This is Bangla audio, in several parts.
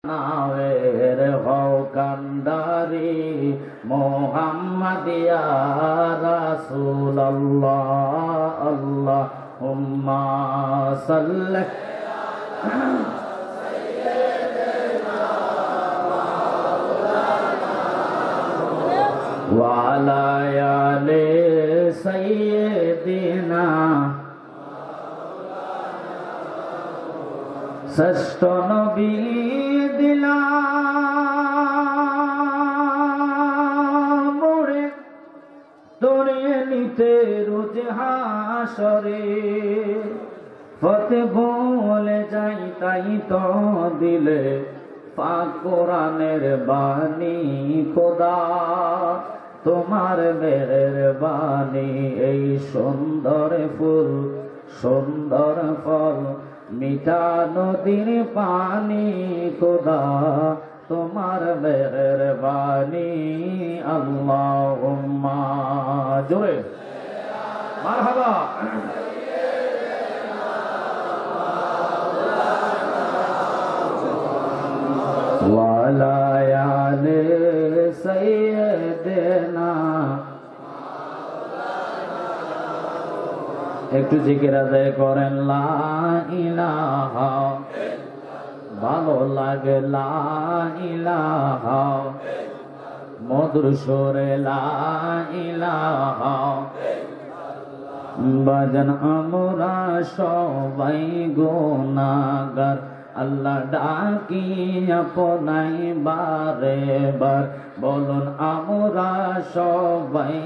নাওয়ের হও কান্ডারি মোহাম্মদিয়া রাসূলুল্লাহ আল্লাহুম্মা সাল্লি ওয়া আলা আলি সাইয়্যিদিনা শ্রেষ্ঠ নবী দিলাম মোরে তোরে নিতে রোজ হাসরে পথে ভুলে যাই তাই তো দিলে পাক কোরআনের বাণী খোদা তোমার মেহের বাণী এই সুন্দর ফুল সুন্দর ফল মিঠা নদীর পানি খোদা তোমার মেহেরবানি আল্লাহুম্মা জোরে মারহাবা ওয়া আলা আলি সাইয়্যিদিনা একটু জিকির আদায় করেন লা ইলাহা ভালো লাগে লা ইলাহা মধুর সুরে লা ইলাহা বাজান আমরা সবাই গুনাহগার আল্লাহ ডাকি আপনাই বারে বার বলুন আমরা সবাই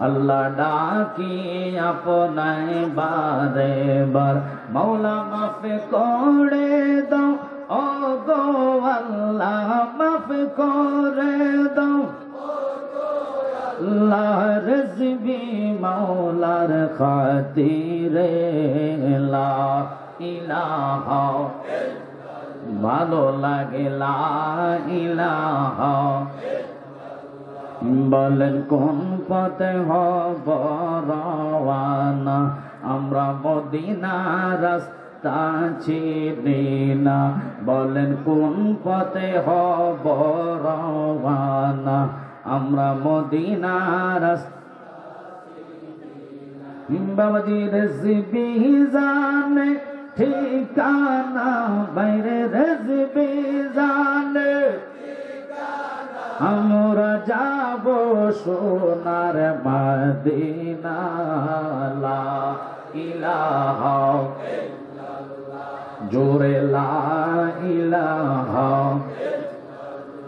আল্লাহ ডাকি আপনাই বারে বার মৌলা মাফ করে দাও ও গো আল্লাহ মাফ করে দাও আল্লাহ রিজবি মৌলার খাতিরে লা ইলাহা ভালো লাগে লা ইলাহা বলেন কোন পথে হব রওয়ানা আমরা মদিনার রাস্তা চিনি না বলেন কোন পথে হব রওয়ানা আমরা মদিনার বাবাজি রেসিপি জানে ঠিকানা বাইরে রেসিপি জানে আমরা যাব সোনার মদিনা লা ইলাহা জোরে লা ইলাহা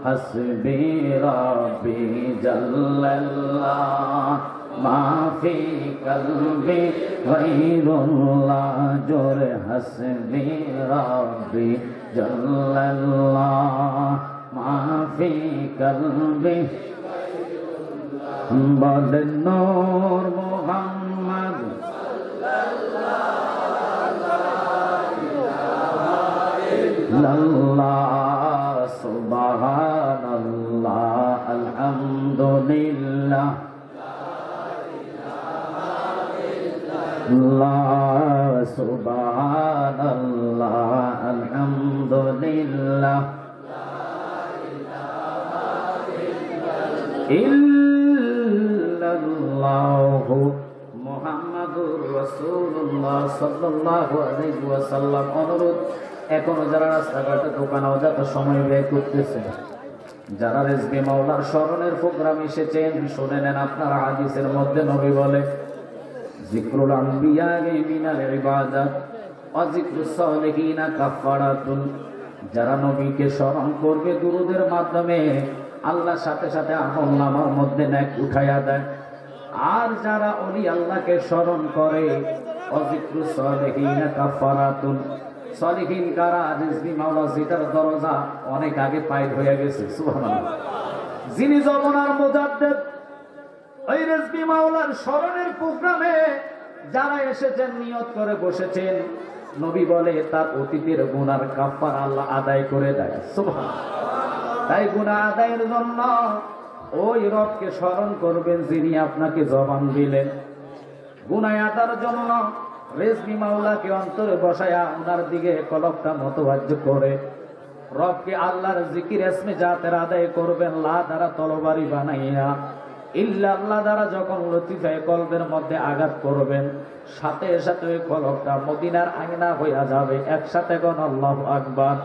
হাসবি রাব্বি জাল্লাল্লাহ মা ফি কলবি গায়রুল্লাহ জোরে হাসবি রাব্বি জাল্লাল্লাহ মাফি কলবি বলেন নূর মুহাম্মদ সাল্লাল্লাহু সুবহানাল্লাহ আলহামদুলিল্লাহ লা সুবহানাল্লাহ আলহামদুলিল্লাহ ইল্লাল্লাহু মুহাম্মাদুর রাসূলুল্লাহ সাল্লাল্লাহু আলাইহি ওয়াসাল্লাম অনুরোধ এখনো যারা রাস্তাঘাটে দোকানে যত সময় ব্যয় করতেছে যারা রিজভি মাওলার স্মরণের প্রোগ্রাম এসেছেন শুনে নেন আপনারা হাদিসের মধ্যে নবী বলে যিকরুল আম্বিয়া মিনাল ইবাদাত ওয়া যিকরুস সালিহিনা কাফারাতুন যারা নবীকে স্মরণ করবে দুরূদের মাধ্যমে আল্লাহর সাথে সাথে আমলনামার মধ্যে নেক উঠায়া দেয় আর যারা ওলি আল্লাহকে স্মরণ করে অযিক্রুস সালিহিনা কাফারাতুন সালিহিন কারা রিজভি মাওলা যেটার দরজা অনেক আগে পাইল হয়ে গেছে সুবহানাল্লাহ যিনি জমানার মুজাদ্দিদ ওই রিজভি মাওলার স্মরণের প্রোগ্রামে যারা এসেছেন নিয়ত করে বসেছেন নবী বলে তার অতীতের গুনার কাফারা আল্লাহ আদায় করে দেয় সুবহানাল্লাহ তাই গুনাহ আদায়ের জন্য ওই রবকে স্মরণ করবেন যিনি আপনাকে জবান দিলেন গুনাহ আদায়ের জন্য রিজভী মাওলাকে অন্তরে বসায়া ওনার দিকে কলবটা মতবাজ্য করে রবকে আল্লাহর জিকির ইসমে জাতের আদায় করবেন, লা দ্বারা তলবারি বানাইয়া ইল্লাল্লাহ দ্বারা যখন লতিফায়ে কলবের মধ্যে আঘাত করবেন, সাথে সাথে ওই কলবটা মদিনার আয়না হইয়া যাবে। একসাথে কোন আল্লাহু আকবার।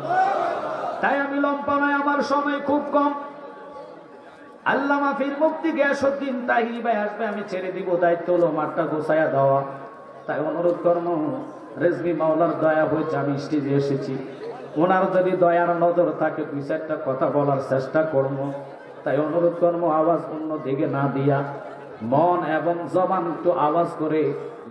তাই আমি লম্বা নয়, আমার সময় খুব কম। আল্লামা পীর মুফতি গিয়াসউদ্দিন তাহিরি ভাই আসবে, আমি ছেড়ে দিব, দায়িত্ব হলো মাঠটা গোছায়া দেওয়া। তাই অনুরোধ করবো, রিজভী মাওলার দয়া হয়েছে আমি স্টেজে এসেছি, ওনার যদি দয়ার নজর থাকে দুই চারটা কথা বলার চেষ্টা করবো। তাই অনুরোধ করবো, আওয়াজ অন্য দিকে না দিয়া মন এবং জবান একটু আওয়াজ করে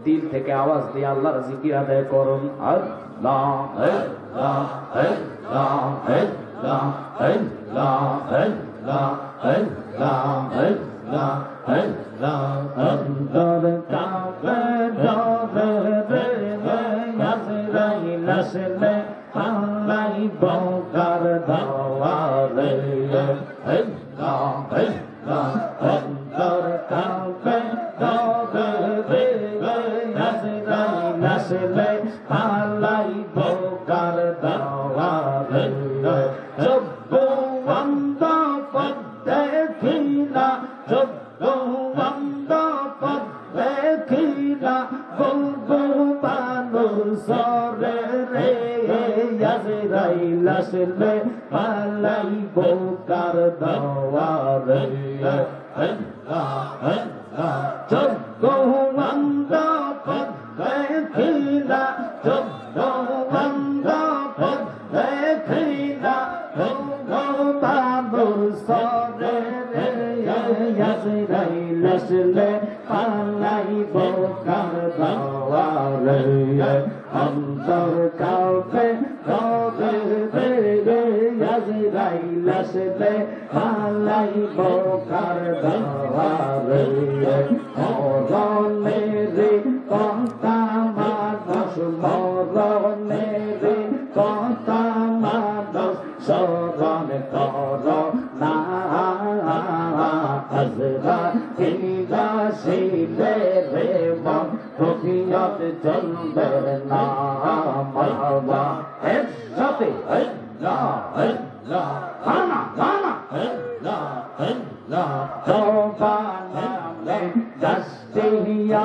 দিল থেকে আওয়াজ দিয়ে আল্লাহর জিকির আদায় করুন। আল্লাহ আল্লাহ আল্লাহ আল্লাহ আল্লাহ আল্লাহ আল্লাহ আল্লাহ আল্লাহ অন্তর কাঁপে ডরে রে আজরাইল আসলে আল্লাহ বকার দাওয়ারে আল্লাহ আল্লাহ অন্তর কাঁপে ডরে রে আজরাইল আসলে আল্লাহ বকার দাওয়ারে জব্বন্দ পদ্মে খিলা জব্বন্দ পদ্মে খিলা বলবো মানুষ সরে রে আজরাইল আসলে আল্লাহ বকার দাওয়ারে আল্লাহ আল্লাহ জব্বন্দ পদ্মে খিলা জব্বন্দ পদ্মে খিলা সরে রে আজরাইল আসলে আল্লাহ বকার দাওয়ারে অন্তর কাঁপে ডরে রে আজরাইল আসলে আল্লাহ বকার দাওয়ারে মরণে রে কথা মানুষ মরণে রে কথা মানুষ স্মরণ কর না আজরাইল আসিলে রে মন দুনিয়াত চলবে না মারহাবা একসাথে আল্লাহ আল্লাহ খানা খানা আল্লাহ আল্লাহ তোবা নামে দস্তে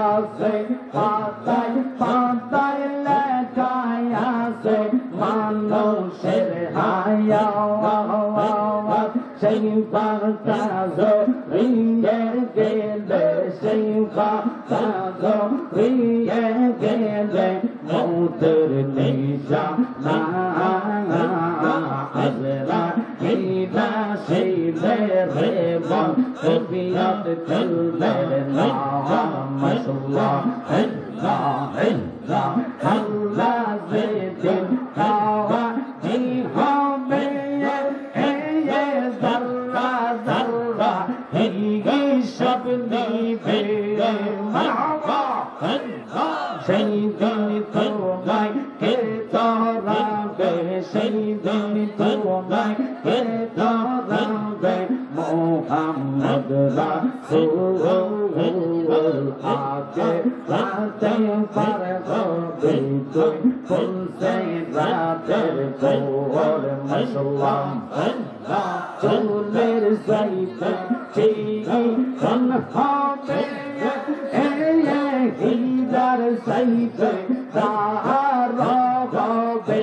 আছে পাতায় পাতায় লেখায় আছে মানুষের হায়াওয়াত সেই পাতা জড়িয়ে গেলে সেই পাতা জড়িয়ে গেলে মৌতের নিশানা আজরাইল আসিলে রে মন দুনিয়াত চলবে না মাশাআল্লাহ আল্লাহ আল্লাহ আল্লাহ যেদিন খাওয়া জি হবে জাল্লা জাল্লা এই সব নিবে মারহাবা আল্লাহ সেই দিন তোমায় কে তরাবে সেই দিন তোমায় কে তরাবে মোহাম্মদ রাসূল আগে রাতে পারবে তুই ফুলসে রাতের কোল মাশাআল্লাহ আল্লাহ চুলের সাইতে চিনি খন হবে হিজার সাইতে তার হবে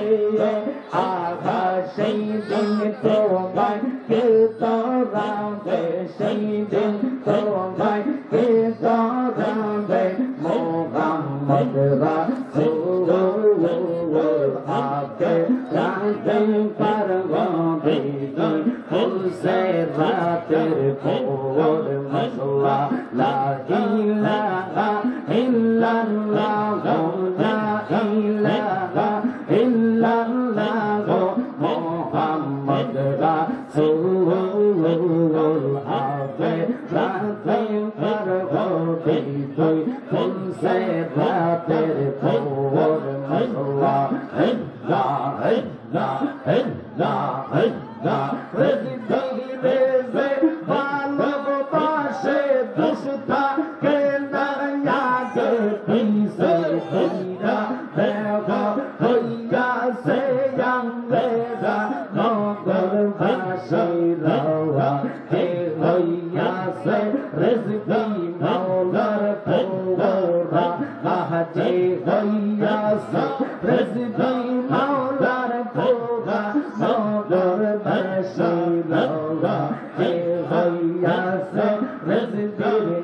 আধা সেই দিন তোমায় কে তরাবে সেই দিন তোমায় কে তরাবে মোহাম্মদ রাসূল আগে রাতে পারবে তুই ফুলসে রাতের কোল মাশাআল্লাহ লা ইলাহা ইল্লাল্লাহ লা ইলাহা ইল্লাল্লাহ মুহাম্মদ রাসূল আগে রাতে পারবে তুই ফুলসে রাতের কোল মাশাআল্লাহ আল্লাহ আল্লাহ আল্লাহ আল্লাহ রিজভী রে ভালোবাসে দুষ্টা কে না আগে পিছে নগর বাসীরা হে হইয়াছে রিজভি মাওলার পৌরা আহাজে হইয়াছে রিজভি মাওলার পৌরা নগর বাসীরা হে হইয়াছে রিজভি